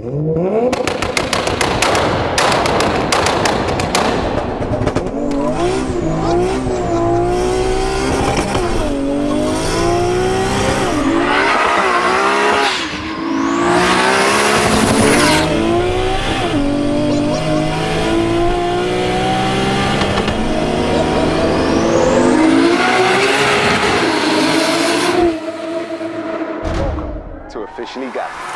To officially gas.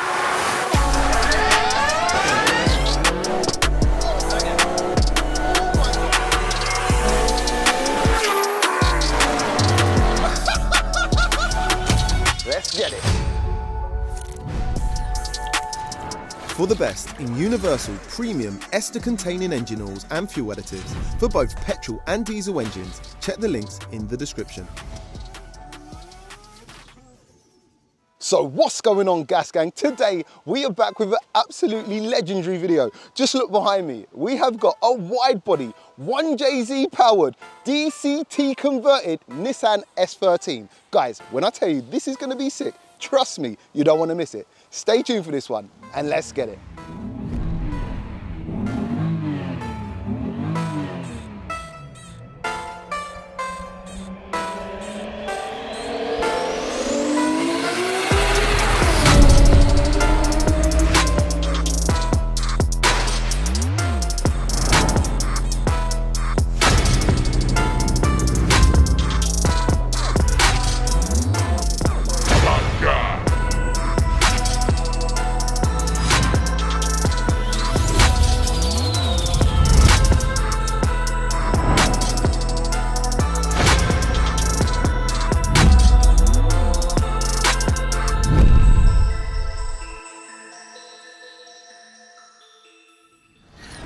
Let's get it. For the best in universal premium ester-containing engine oils and fuel additives for both petrol and diesel engines, check the links in the description. So what's going on, Gas Gang? Today we are back with an absolutely legendary video. Just look behind me. We have got a wide body 1JZ powered DCT converted Nissan S13. Guys, when I tell you this is going to be sick, trust me, you don't want to miss it. Stay tuned for this one and let's get it.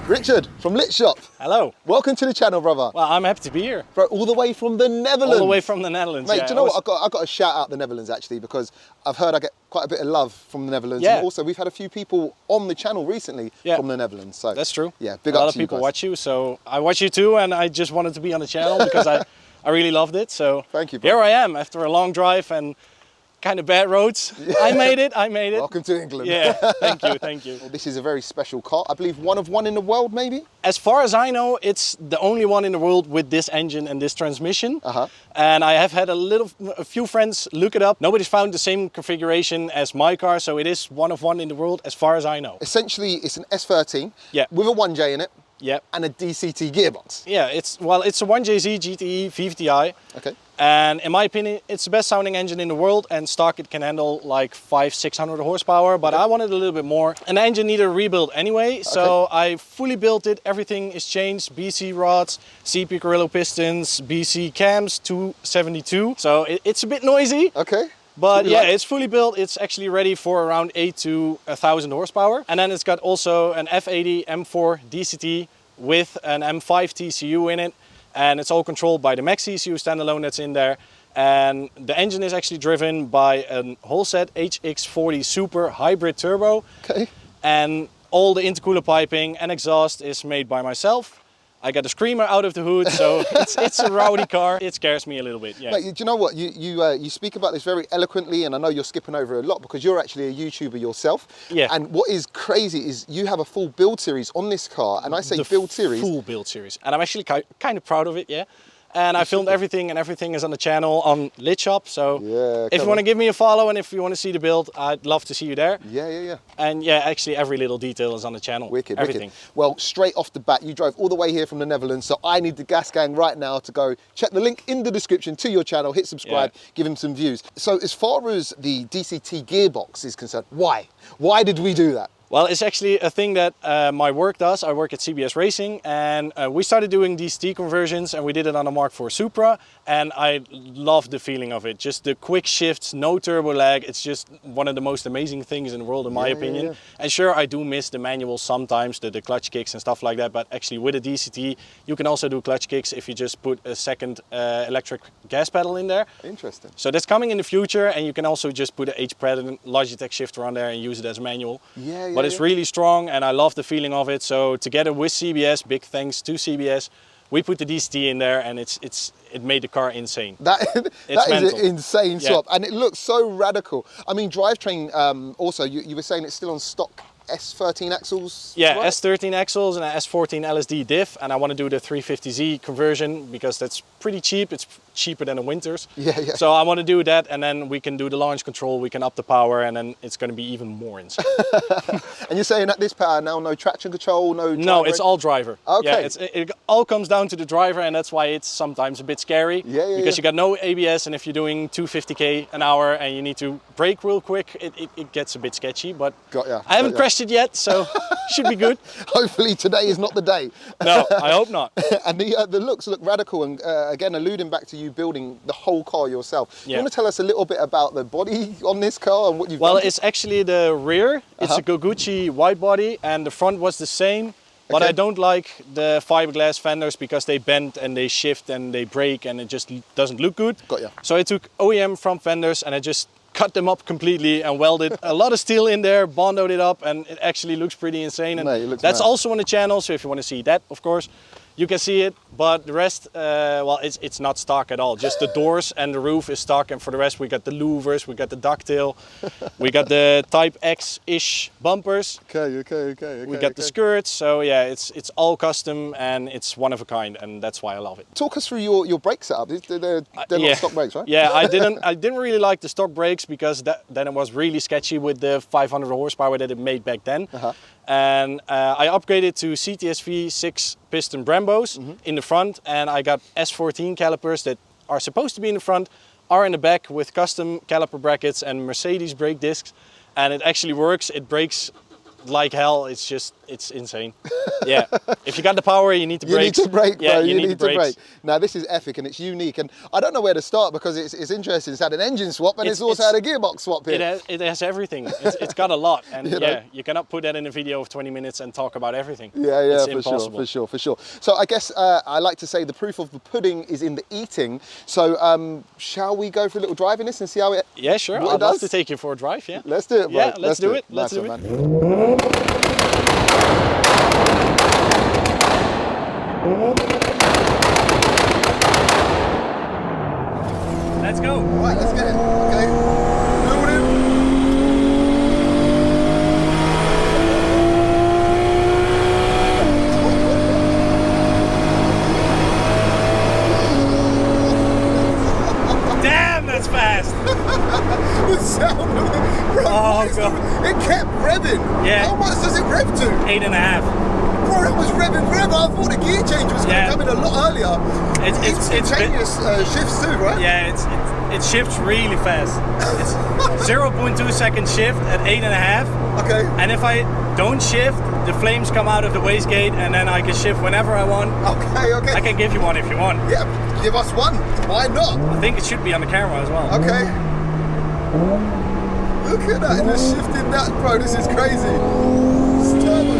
Richard from LITH Shop. Hello. Welcome to the channel, brother. Well, I'm happy to be here. Bro, all the way from the Netherlands. All the way from the Netherlands, Mate, yeah. do you know what? I've got to shout out the Netherlands actually, because I've heard I get quite a bit of love from the Netherlands. Yeah. And also, we've had a few people on the channel recently from the Netherlands. So that's true. Yeah, big up to you. A up lot of to you people guys. watch you, so I watch you too, and I just wanted to be on the channel because I really loved it. So thank you, bro. Here I am after a long drive and kind of bad roads. Yeah. I made it. Welcome to England. Yeah, thank you, thank you. Well, this is a very special car. I believe one of one in the world, maybe? As far as I know, it's the only one in the world with this engine and this transmission. And I have had a few friends look it up. Nobody's found the same configuration as my car, so it is one of one in the world as far as I know. Essentially, it's an S13 with a 1J in it. Yep. And a DCT gearbox. Yeah, it's a 1JZ GTE VVTi. Okay. And in my opinion, it's the best sounding engine in the world, and stock it can handle like 500-600 horsepower, but I wanted a little bit more. And the engine needed a rebuild anyway, so I fully built it. Everything is changed, BC rods, CP Carrillo pistons, BC cams, 272. So it's a bit noisy. Okay. But yeah, it's fully built. It's actually ready for around 8 to 1,000 horsepower. And then it's got also an F80 M4 DCT with an M5 TCU in it. And it's all controlled by the Max ECU standalone that's in there. And the engine is actually driven by a Holset HX40 Super hybrid turbo. Okay. And all the intercooler piping and exhaust is made by myself. I got a screamer out of the hood, so it's a rowdy car. It scares me a little bit, yeah. Mate, do you know what? You speak about this very eloquently, and I know you're skipping over a lot because you're actually a YouTuber yourself. Yeah. And what is crazy is you have a full build series on this car, and I say build series. Full build series. And I'm actually kind of proud of it, yeah. And I filmed everything, and everything is on the channel on LITH Shop. So if you want to give me a follow and if you want to see the build, I'd love to see you there. Yeah. And yeah, actually every little detail is on the channel. Wicked, everything. Wicked. Well, straight off the bat, you drove all the way here from the Netherlands, so I need the Gas Gang right now to go check the link in the description to your channel, hit subscribe, give him some views. So as far as the DCT gearbox is concerned, why? Why did we do that? Well, it's actually a thing that my work does. I work at CBS Racing, and we started doing DCT conversions, and we did it on a Mark IV Supra, and I love the feeling of it. Just the quick shifts, no turbo lag. It's just one of the most amazing things in the world, in my opinion. Yeah. And sure, I do miss the manual sometimes, the clutch kicks and stuff like that, but actually with a DCT, you can also do clutch kicks if you just put a second electric gas pedal in there. Interesting. So that's coming in the future, and you can also just put an H-President Logitech shifter on there and use it as manual. But it's really strong, and I love the feeling of it. So together with CBS, big thanks to CBS, we put the DCT in there, and it made the car insane. That is an insane swap, and it looks so radical. I mean, drivetrain. Also, you were saying it's still on stock S13 axles? Yeah, right? S13 axles and a S14 LSD diff, and I want to do the 350Z conversion because that's pretty cheap. It's cheaper than the Winters. Yeah, yeah. So I want to do that, and then we can do the launch control, we can up the power, and then it's going to be even more insane. And you're saying at this power now, no traction control, no driver? No, it's all driver. Okay. Yeah, it all comes down to the driver, and that's why it's sometimes a bit scary. Because you got no ABS, and if you're doing 250k an hour and you need to brake real quick, it gets a bit sketchy. But I haven't crashed it yet, so should be good. Hopefully today is not the day. No, I hope not. And the looks look radical, and again, alluding back to you building the whole car yourself. Yeah. You want to tell us a little bit about the body on this car and what you've done? Well, it's actually the rear. It's a Goguchi wide body, and the front was the same. But I don't like the fiberglass fenders because they bend and they shift and they break and it just doesn't look good. Got ya. So I took OEM front fenders and I just cut them up completely and welded a lot of steel in there, bondoed it up, and it actually looks pretty insane. And Mate, it looks that's mad. also on the channel, so if you want to see that, of course, you can see it. But the rest, well, it's not stock at all. Just the doors and the roof is stock, and for the rest, we got the louvers, we got the ducktail, we got the Type X-ish bumpers. Okay. We got the skirts, so yeah, it's all custom and it's one of a kind, and that's why I love it. Talk us through your brake setup. They're not stock brakes, right? Yeah, I didn't really like the stock brakes because then it was really sketchy with the 500 horsepower that it made back then. And I upgraded to CTSV 6 piston Brembos in the front, and I got S14 calipers that are supposed to be in the front, are in the back with custom caliper brackets and Mercedes brake discs, and it actually works. It brakes like hell. It's insane. Yeah, if you got the power, you need to brake. You need to brake, yeah, bro. you need to brake. Now this is epic and it's unique, and I don't know where to start because it's interesting. It's had an engine swap and it's also had a gearbox swap here. It has everything. It's got a lot, and You know? you cannot put that in a video of 20 minutes and talk about everything. Yeah, it's for impossible. sure. So I guess I like to say the proof of the pudding is in the eating. So shall we go for a little drive in this and see how it? Yeah, sure. what it I'd love does? to take you for a drive. Yeah. Let's do it, bro. Yeah, let's do it. Nice Let's do one, it. man. Let's go. Right, let's get it. Okay. Building. Damn, that's fast. The sound of it. Bro, Oh, God. it kept revving. Yeah. How much does it rev to? 8.5. Bro, it was revving forever. I thought the gear change was going to Yeah. come in a lot earlier. It's Instantaneous shifts too, right? Yeah, it shifts really fast. It's 0.2 second shift at 8.5. Okay. And if I don't shift, the flames come out of the wastegate, and then I can shift whenever I want. Okay. I can give you one if you want. Yeah, give us one. Why not? I think it should be on the camera as well. Okay. Look at that, and just shifting that, bro. This is crazy. It's turbo.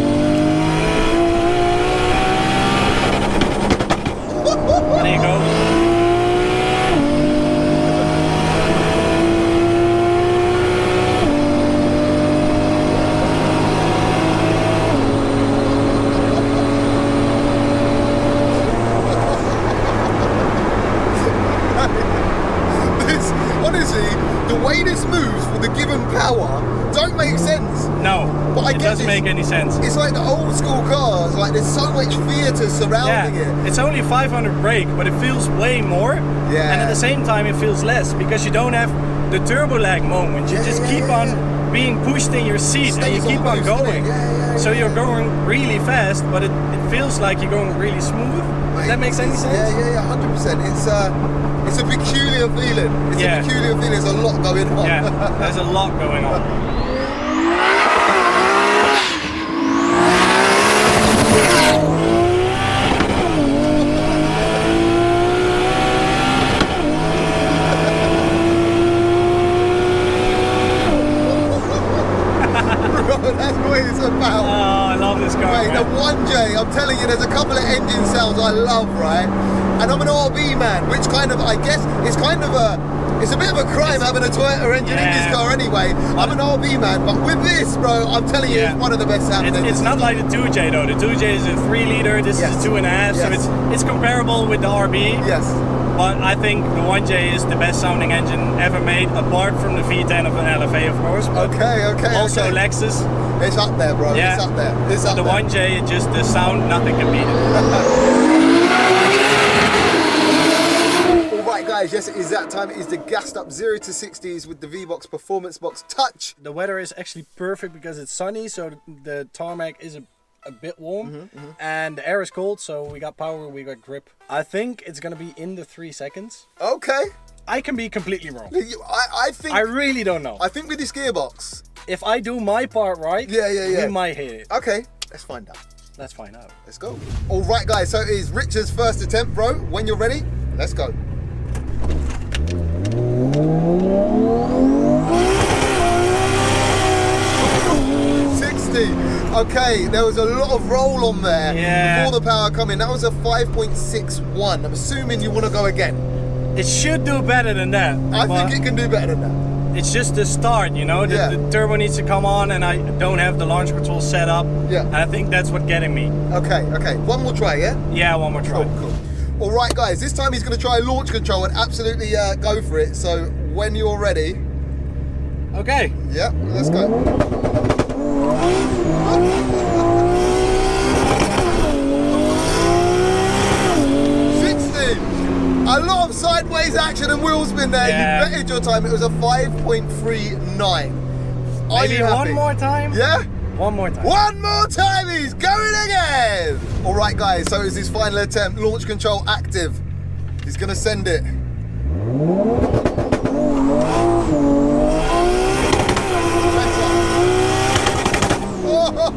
There you go. This, honestly, the way this moves with the given power don't make sense. No, But I it get doesn't this. make any sense. It's like the old school cars, like there's so much theatre surrounding it. It's only 500 brake, but it feels way more. Yeah. And at the same time, it feels less because you don't have the turbo lag moment. You just keep on being pushed in your seat and you Stays keep on on boost, doesn't going. it? Yeah. So you're going really fast, but it feels like you're going really smooth. Does that make any sense? Yeah, 100%. It's a peculiar feeling. It's Yeah. a peculiar feeling. There's a lot going on. Yeah, there's a lot going on. Bro, that's what it's about. Oh, I love this car. Mate, the man. 1J, I'm telling you, there's a couple of engine sounds I love, right? And I'm an RB man, which kind of, I guess, it's a bit of a crime having a Toyota engine in this Yeah. car anyway. I'm an RB man, but with this, bro, I'm telling you, Yeah. it's one of the best sound engines. It's not like the 2J though. The 2J is a 3 liter, this Yes. is a 2.5, Yes. so it's comparable with the RB. Yes. But I think the 1J is the best sounding engine ever made, apart from the V10 of an LFA, of course. But Okay. also okay. Lexus. It's up there, bro. Yeah. It's up there. It's up The there. 1J, just the sound, nothing can beat it. All right, guys. Yes, it is that time. It is the gassed up 0 to 60s with the V-Box Performance Box Touch. The weather is actually perfect because it's sunny, so the tarmac is a bit warm, and the air is cold, so we got power, we got grip. I think it's gonna be in the 3 seconds. Okay. I can be completely wrong. I think. I really don't know. I think with this gearbox. If I do my part right, Yeah. we might hit it. Okay. Let's find out. Let's find out. Let's go. All right, guys. So it is Richard's first attempt, bro. When you're ready, let's go. Okay, there was a lot of roll on there before the power come in. That was a 5.61. I'm assuming you want to go again. It should do better than that. I think it can do better than that. It's just the start, you know? The turbo needs to come on, and I don't have the launch control set up. Yeah. And I think that's what's getting me. Okay. One more try, yeah? Yeah, one more try. Cool. All right, guys. This time he's going to try launch control and absolutely go for it. So when you're ready. Okay. Yeah, let's go. 60. A lot of sideways action and wheel spin there. Yeah. You betted your time. It was a 5.39. Maybe one more time? Yeah? One more time. One more time, he's going again! All right, guys, so it's his final attempt. Launch control active. He's gonna send it.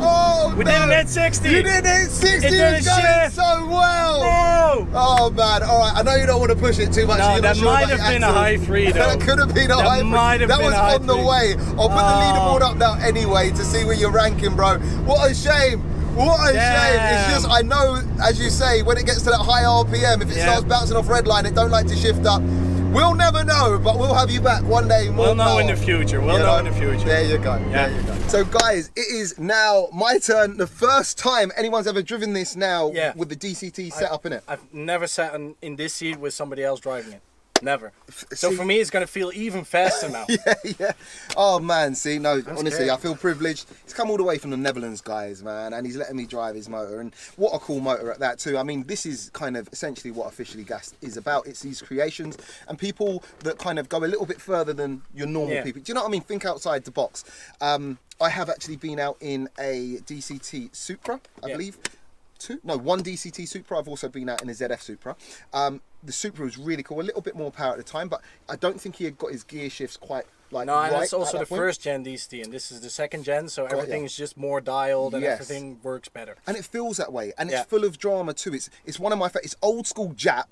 Oh, we did it at 60. You did it at 60. It's going so well. No. Oh man! All right, I know you don't want to push it too much. No, you're that not sure might about have been your a axle. high three, though. That could have been a high three. Might have that been was a high on the three. way. I'll put the leaderboard up now anyway to see where you're ranking, bro. What a shame. What a shame. It's just, I know, as you say, when it gets to that high RPM, if it starts bouncing off red line, it don't like to shift up. We'll never know, but we'll have you back one day. More We'll know power. in the future. We'll know in the future. There you go. Yeah. There you go. So guys, it is now my turn. The first time anyone's ever driven this now with the DCT setup in it. I've never sat in this seat with somebody else driving it. Never. So for me, it's going to feel even faster now. Yeah. Oh man, see, no, honestly, scared. I feel privileged. He's come all the way from the Netherlands, guys, man, and he's letting me drive his motor, and what a cool motor at that too. I mean, this is kind of essentially what Officially Gassed is about. It's these creations and people that kind of go a little bit further than your normal people. Do you know what I mean? Think outside the box. I have actually been out in a DCT Supra, I believe. One DCT Supra. I've also been out in a ZF Supra. The Supra was really cool, a little bit more power at the time, but I don't think he had got his gear shifts quite right. No, and that's also the first gen DCT, and this is the second gen, so everything is just more dialed and everything works better. And it feels that way, and it's full of drama too. It's one of my favorites. It's old school Jap,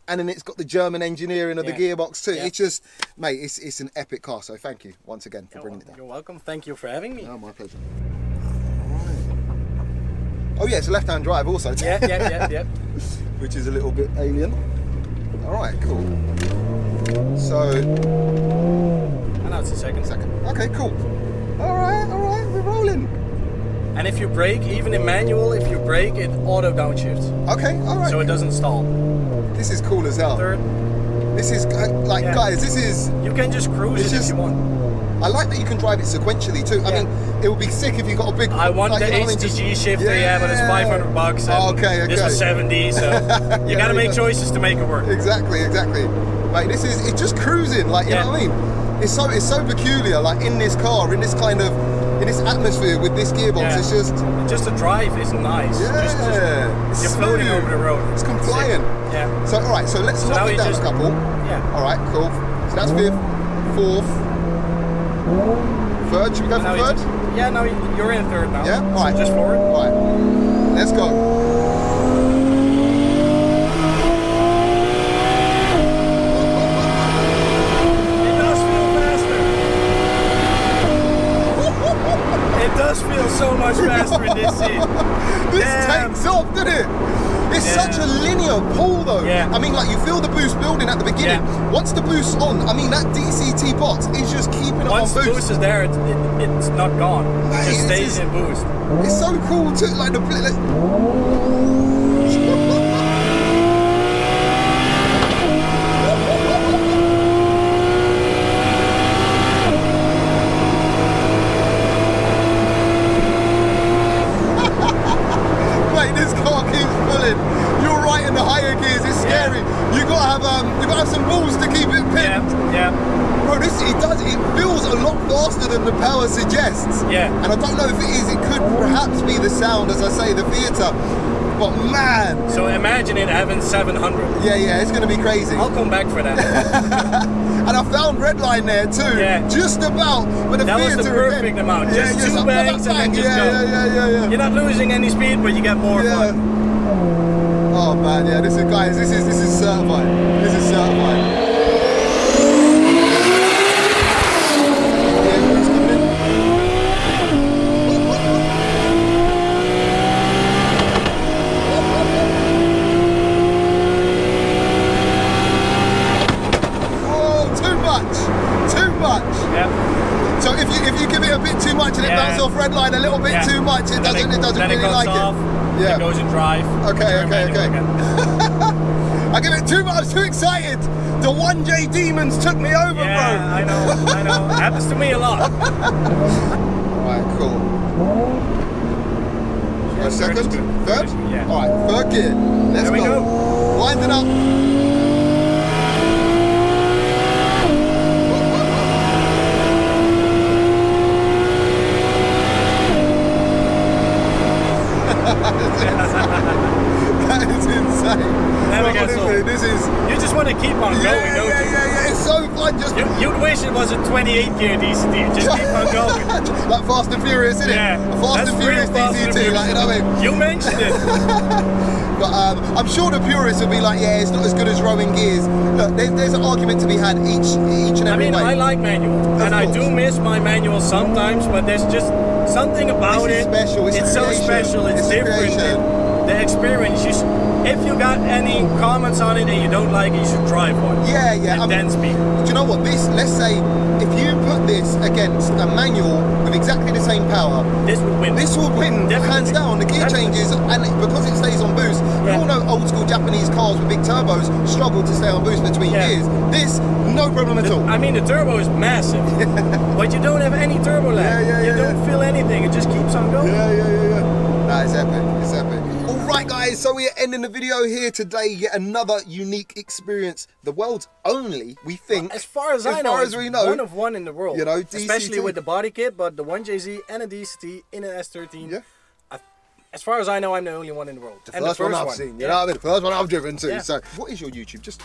and then it's got the German engineering of the gearbox too. It's just, mate, it's an epic car. So thank you once again for bringing it down. You're welcome. Thank you for having me. Oh, my pleasure. Oh yeah, it's a left-hand drive also. Yeah. Which is a little bit alien. All right, cool. So. And now it's a second. Okay, cool. All right, we're rolling. And if you brake, even in manual, if you brake, it auto downshifts. Okay, all right. So it doesn't stall. This is cool as hell. Third. This is guys, this is. You can just cruise it if you want. I like that you can drive it sequentially too. I mean, it would be sick if you got a big. I want the HTG shifter, but it's $500. And okay. This was 70, so you got to make choices to make it work. Exactly. Like it's just cruising. Like you know what I mean? It's so peculiar. Like in this car, in this atmosphere with this gearbox, it's just the drive is nice. Yeah, you're floating over the road. It's compliant. Yeah. So all right, so let's knock it down a couple. Yeah. All right, cool. So that's fifth, fourth. Third, should we go for third? Yeah, no, you're in third now. Yeah? All right. Just forward. All right. Let's go. It does feel faster. It does feel so much faster in this seat. This takes off, doesn't it? It's such a linear pull though. Yeah. I mean, like you feel the boost building at the beginning. Yeah. Once the boost's on, I mean, that DCT box is just keeping it on Once the boost is there, it's not gone. Mate, It just stays in boost. It's so cool to like faster than the power suggests. Yeah. And I don't know if it is, it could perhaps be the sound, as I say, the theatre. But man. So imagine it having 700. Yeah, it's going to be crazy. I'll come back for that. And I found redline there too. Yeah. Just about. But that was the perfect amount. Just two bangs and then just go. Yeah. You're not losing any speed, but you get more fun. Oh man, yeah, this is certified. This is certified. So if you give it a bit too much and it bounces off red line a little bit too much, it doesn't really like it. Yeah. It goes in drive. Okay. I give it too much. I was too excited. The 1J demons took me over, bro. I know. Happens to me a lot. Alright, cool. Second? Third? Yeah. Alright, third gear. Let's go. Wind it up. That is insane. Never gets old. This is. You just want to keep on going, don't you? Yeah. It's so fun. Just you'd wish it was a 28 gear DCT. Just keep on going. Like Fast and Furious, isn't it? Yeah. Fast and Furious DCT. Like, you know what I mean? You mentioned it. But I'm sure the purists will be like, yeah, it's not as good as rowing gears. Look, there's an argument to be had each and every way. I like manual, and I do miss my manual sometimes, but there's just something about it. Special. It's so special. It's different. The experience. If you got any comments on it and you don't like it, you should drive one. Yeah. And then speak. Do you know what? Let's say, if you put this against a manual with exactly the same power, this would win. This would win, definitely. Hands down. The gear changes, and because it stays on boost, we all know old school Japanese cars with big turbos struggle to stay on boost between gears. This, no problem at all. I mean, the turbo is massive, but you don't have any turbo lag. You don't feel anything. It just keeps on going. Yeah. Nah, it's epic. It's epic. Alright guys, so we are ending the video here today. Yet another unique experience. The world's only, we think, as far as I know, one of one in the world. You know, especially with the body kit, but the 1JZ and a DCT in an S13. Yeah. As far as I know, I'm the only one in the world. The first one I've seen, you know, the first one I've driven too. So, what is your YouTube? Just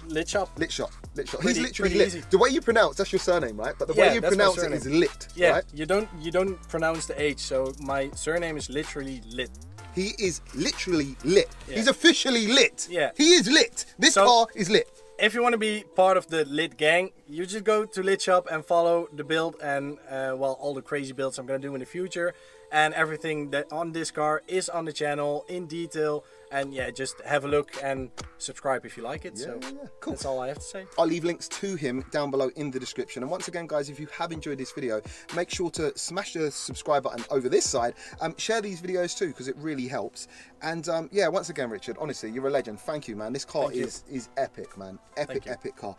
Lit Shop. Lit Shop. He's literally lit. Easy. The way you pronounce, that's your surname, right? But the way you pronounce it is lit. Yeah, right? you don't pronounce the H, so my surname is literally Lit. He is literally lit. Yeah. He's officially lit. Yeah. He is lit. This car is lit. If you want to be part of the Lit gang, you just go to Lit Shop and follow the build and all the crazy builds I'm going to do in the future. And everything that on this car is on the channel in detail. And yeah, just have a look and subscribe if you like it. Yeah, cool. That's all I have to say. I'll leave links to him down below in the description. And once again, guys, if you have enjoyed this video, make sure to smash the subscribe button over this side. Share these videos too, because it really helps. And yeah, once again, Richard, honestly, you're a legend. Thank you, man. This car is epic, man. Epic car.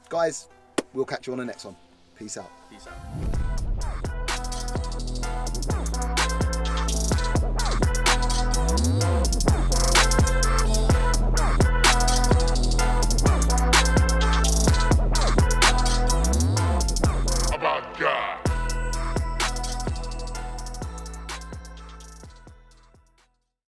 Guys, we'll catch you on the next one. Peace out. Peace out.